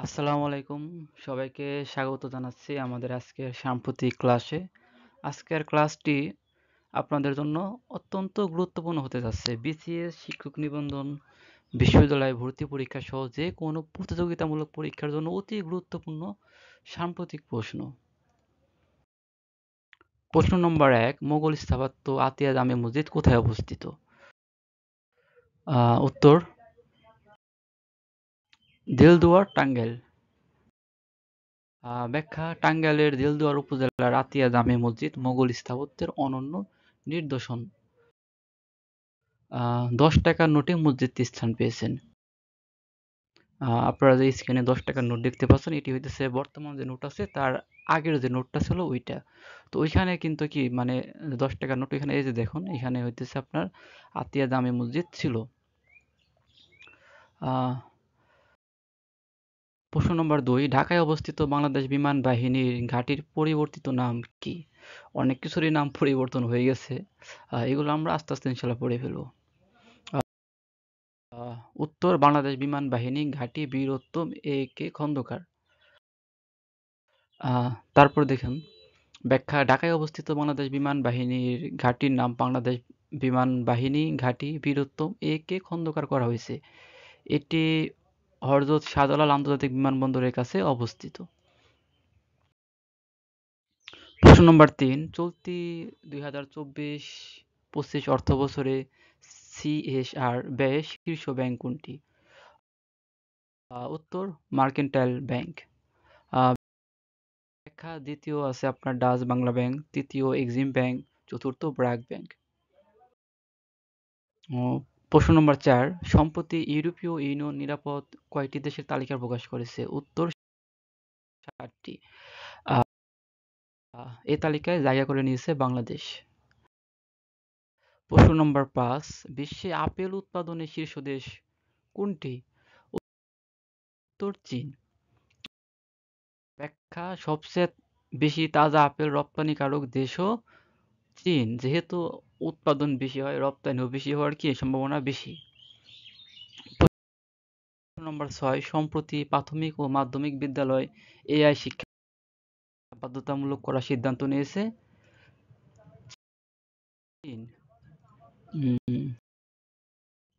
আসসালামু আলাইকুম, সবাইকে স্বাগত জানাচ্ছি আমাদের আজকের সাম্প্রতিক ক্লাসে। আজকের ক্লাসটি আপনাদের জন্য অত্যন্ত গুরুত্বপূর্ণ হতে যাচ্ছে। বিসিএস শিক্ষক নিবন্ধন, বিশ্ববিদ্যালয় ভর্তি পরীক্ষা সহ যে কোনো প্রতিযোগিতামূলক পরীক্ষার জন্য অতি গুরুত্বপূর্ণ সাম্প্রতিক প্রশ্ন। প্রশ্ন নম্বর ১, মোগল স্থাপত্য আতিয়া জামে মসজিদ কোথায় অবস্থিত? উত্তর দেলদুয়ার, টাঙ্গাইল। ব্যাখ্যা: টাঙ্গাইলের দেলদুয়ার উপজেলার আতিয়া জামে মসজিদ মোগল স্থাপত্যের অনন্য নিদর্শন। ১০ টাকার নোটে মসজিদটি স্থান পেয়েছেন। আপনারা যে স্ক্রিনে ১০ টাকার নোট দেখতে পাচ্ছেন, এটি হইতেছে বর্তমান যে নোট আছে তার আগের যে নোটটা ছিল ওইটা। তো ওইখানে কিন্তু কি মানে ১০ টাকার নোট, এখানে এই যে দেখুন, এখানে হইতেছে আপনার আতিয়া জামে মসজিদ ছিল। আহ, প্রশ্ন নম্বর ২, ঢাকায় অবস্থিত বাংলাদেশ বিমান বাহিনীর ঘাঁটির পরিবর্তিত নাম কি? অনেক কিছুরই নাম পরিবর্তন হয়ে গেছে, এগুলো আমরা আস্তে আস্তে ইনশাল্লাহ পড়ে ফেলবো। উত্তর বাংলাদেশ বিমান বাহিনী ঘাঁটি বীর উত্তম এ কে খন্দকার। তারপর দেখুন ব্যাখ্যা: ঢাকায় অবস্থিত বাংলাদেশ বিমান বাহিনীর ঘাঁটির নাম বাংলাদেশ বিমান বাহিনী ঘাঁটি বীর উত্তম এ কে খন্দকার করা হয়েছে। এটি হযরত শাহজালাল আন্তর্জাতিক বিমানবন্দরের কাছে অবস্থিত। প্রশ্ন নম্বর ৩, চলতি ২০২৪-২৫ অর্থবছরে সিএসআর ব্যয়ে শীর্ষ ব্যাংক কোনটি? উত্তর মার্কেন্টাইল ব্যাংক। ব্যাখ্যা: দ্বিতীয় আছে আপনার ডাচ বাংলা ব্যাংক, তৃতীয় এক্সিম ব্যাংক, চতুর্থ ব্র্যাক ব্যাংক। প্রশ্ন নম্বর ৪, সম্প্রতি ইউরোপীয় ইউনিয়ন নিরাপদ কয়টি দেশের তালিকা প্রকাশ করেছে? উত্তর ৭টি। এ তালিকায় জায়গা করে নিয়েছে বাংলাদেশ। প্রশ্ন নম্বর ৫, বিশ্বে আপেল উৎপাদনে শীর্ষ দেশ কোনটি? উত্তর চীন। ব্যাখ্যা: সবচেয়ে বেশি তাজা আপেল রপ্তানিকারক দেশও চীন, যেহেতু উৎপাদন বেশি হয় রপ্তানিও বেশি হওয়ার কি সম্ভাবনা বেশি। প্রশ্ন নম্বর ৬, সম্প্রতি প্রাথমিক ও মাধ্যমিক বিদ্যালয়ে এআই শিক্ষা বাধ্যতামূলক করার সিদ্ধান্ত নিয়েছে চীন।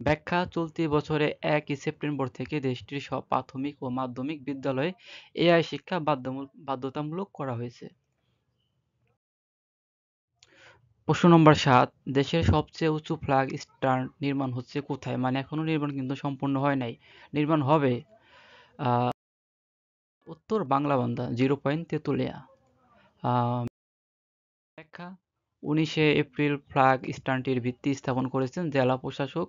ব্যাখ্যা: চলতি বছরের ১ সেপ্টেম্বর থেকে দেশটির সব প্রাথমিক ও মাধ্যমিক বিদ্যালয়ে এআই শিক্ষা বাধ্যতামূলক করা হয়েছে। প্রশ্ন নম্বর ৭, দেশের সবচেয়ে উঁচু ফ্ল্যাগ স্ট্যান্ড নির্মাণ হচ্ছে কোথায়? মানে এখনো নির্মাণ কিন্তু সম্পূর্ণ হয় নাই, নির্মাণ হবে। উত্তর বাংলাবান্ধা, 0 পয়েন্ট তেঁতুলিয়া। ব্যাখ্যা: ১৯শে এপ্রিল ফ্ল্যাগ স্ট্যান্ডটির ভিত্তি স্থাপন করেছেন জেলা প্রশাসক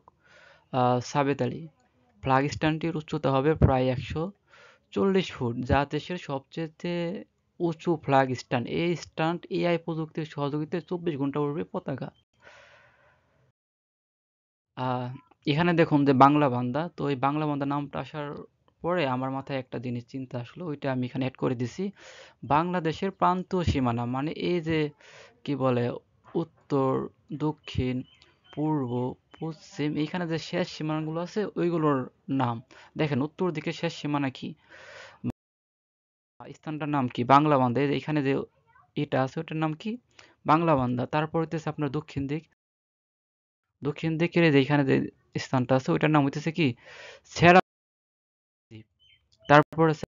সাবেত আলী। ফ্ল্যাগ স্ট্যান্ডটির উচ্চতা হবে প্রায় ১৪০ ফুট, যা দেশের সবচেয়ে উঁচু ফ্ল্যাগ স্ট্যান্ড। এই স্ট্যান্ড এআই প্রযুক্তির সহযোগিতায় ২৪ ঘন্টা উড়বে পতাকা। এখানে দেখুন যে বাংলা বান্দা, তো এই বাংলা বান্দা নামটা আসার পরে আমার মাথায় একটা জিনিস চিন্তা আসলো, ওইটা আমি এখানে অ্যাড করে দিছি। বাংলাদেশের প্রান্তীয় সীমানা মানে এই যে কি বলে উত্তর, দক্ষিণ, পূর্ব, পশ্চিম, এইখানে যে শেষ সীমানাগুলো আছে ওইগুলোর নাম। দেখেন উত্তর দিকে শেষ সীমানা কি, স্থানটার নাম কি? বাংলা বান্ধা। এই যে এখানে যে এটা আছে ওটার নাম কি? বাংলা বান্ধা। তারপর হইতেছে আপনার দক্ষিণ দিক, দক্ষিণ দিকের এই যে এখানে যে স্থানটা আছে ওইটার নাম হইতেছে কি? ছেড়া দ্বীপ। তারপর আছে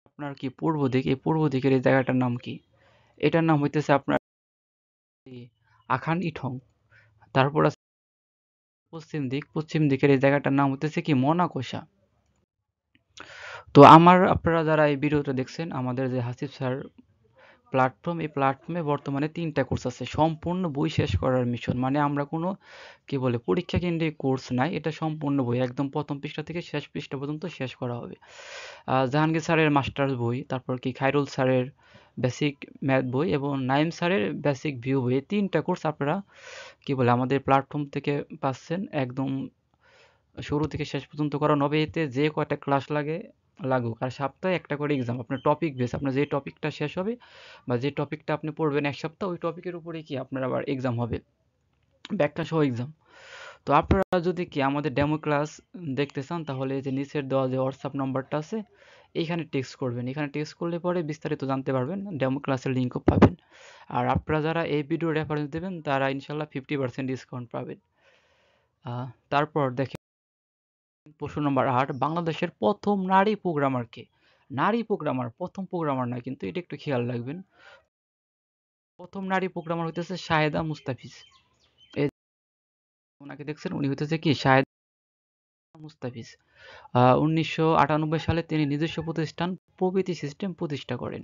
আপনার কি পূর্ব দিক, এই পূর্ব দিকের এই জায়গাটার নাম কি? এটার নাম হইতেছে আপনার আখান ইঠং। তারপর আছে পশ্চিম দিক, পশ্চিম দিকের এই জায়গাটার নাম হইতেছে কি? মনাকোষা। তো আপনারা যারা এই ভিডিওটা দেখছেন, আমাদের যে হাসিব স্যার প্ল্যাটফর্ম, এই প্ল্যাটফর্মে বর্তমানে ৩টা কোর্স আছে। সম্পূর্ণ বই শেষ করার মিশন, মানে আমরা কোনো কি বলে পরীক্ষা কেন্দ্রিক কোর্স নাই, এটা সম্পূর্ণ বই একদম প্রথম পৃষ্ঠা থেকে শেষ পৃষ্ঠা পর্যন্ত শেষ করা হবে। জাহাঙ্গীর স্যারের মাস্টার্স বই, তারপর কি খায়রুল স্যারের বেসিক ম্যাথ বই এবং নাইম স্যারের বেসিক ভিউ বই, এই ৩টা কোর্স আপনারা কি বলে আমাদের প্ল্যাটফর্ম থেকে পাচ্ছেন। একদম শুরু থেকে শেষ পর্যন্ত করানো হবে। এতে যে কয়টা ক্লাস লাগুক, আর সপ্তাহে একটা করে এক্সাম, আপনার টপিক বেস, আপনার যে টপিকটা শেষ হবে বা যে টপিকটা আপনি পড়বেন এক সপ্তাহ, ওই টপিকের উপরে কি আপনার আবার এক্সাম হবে, ব্যাখ্যা সহ এক্সাম। তো আপনারা যদি কি আমাদের ডেমো ক্লাস দেখতে চান, তাহলে এই যে নিচের দেওয়া যে হোয়াটসঅ্যাপ নাম্বারটা আছে, এইখানে টেক্সট করবেন। এখানে টেক্সট করলে পরে বিস্তারিত জানতে পারবেন, ডেমো ক্লাসের লিঙ্কও পাবেন। আর আপনারা যারা এই ভিডিও রেফারেন্স দেবেন তারা ইনশাল্লাহ 50% ডিসকাউন্ট পাবেন। তারপর দেখেন প্রশ্ন নম্বর ৮, বাংলাদেশের প্রথম নারী প্রোগ্রামার কে? নারী প্রোগ্রামার, প্রথম প্রোগ্রামার না কিন্তু, এটা একটু খেয়াল রাখবেন। প্রথম নারী প্রোগ্রামার হইতেছে শাহেদা মুস্তাফিজ। এই ওনাকে দেখছেন, উনি হইতেছে কি শাহেদা মুস্তাফিজ। 1998 সালে তিনি নিজস্ব প্রতিষ্ঠান প্রগতি সিস্টেম প্রতিষ্ঠা করেন।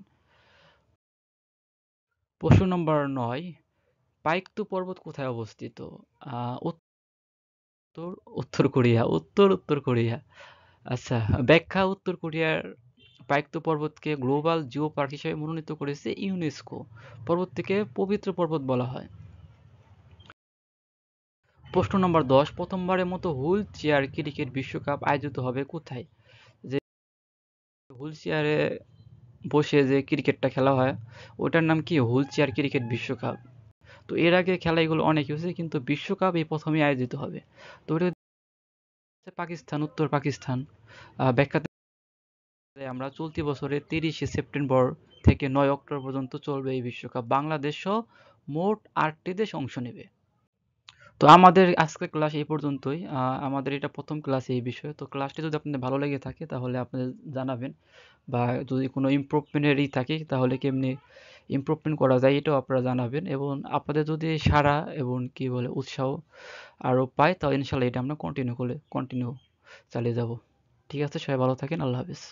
প্রশ্ন নম্বর ৯, পাইকতু পর্বত কোথায় অবস্থিত? উত্তর উত্তর কোরিয়া। উত্তর কোরিয়া। আচ্ছা, ব্যাখ্যা: উত্তর কোরিয়ার পাইকতু পর্বতকে গ্লোবাল জিও পার্ক হিসেবে মনোনীত করেছে ইউনেস্কো। পর্বতটিকে পবিত্র পর্বত বলা হয়। প্রশ্ন নম্বর ১০, প্রথমবারের মতো হুইল চেয়ার ক্রিকেট বিশ্বকাপ আয়োজিত হবে কোথায়? যে হুইল চেয়ারে বসে যে ক্রিকেটটা খেলা হয় ওটার নাম কি? হুইল চেয়ার ক্রিকেট বিশ্বকাপ। তো এর আগে খেলা এগুলো অনেক হয়েছে, কিন্তু বিশ্বকাপ এই প্রথমে আয়োজিত হবে। তো ওটা হচ্ছে পাকিস্তান, উত্তর পাকিস্তান। ব্যাখ্যাতে আমরা চলতি বছরের ৩০শে সেপ্টেম্বর থেকে ৯ অক্টোবর পর্যন্ত চলবে এই বিশ্বকাপ। বাংলাদেশ সহ মোট ৮টি দেশ অংশ নেবে। তো আমাদের আজকের ক্লাস এই পর্যন্তই। আমাদের এটা প্রথম ক্লাস এই বিষয়ে। তো ক্লাসটি যদি আপনাদের ভালো লেগে থাকে তাহলে আপনাদের জানাবেন, বা যদি কোনো ইমপ্রুভমেন্টের থাকে তাহলে কেমনি ইমপ্রুভমেন্ট করা যায় এটাও আপনারা জানাবেন, এবং আপনাদের যদি সাড়া এবং কি বলে উৎসাহ আরও পাই তাহলে ইনশাল্লাহ এটা আমরা কন্টিনিউ চালিয়ে যাব। ঠিক আছে, সবাই ভালো থাকেন। আল্লাহ হাফেজ।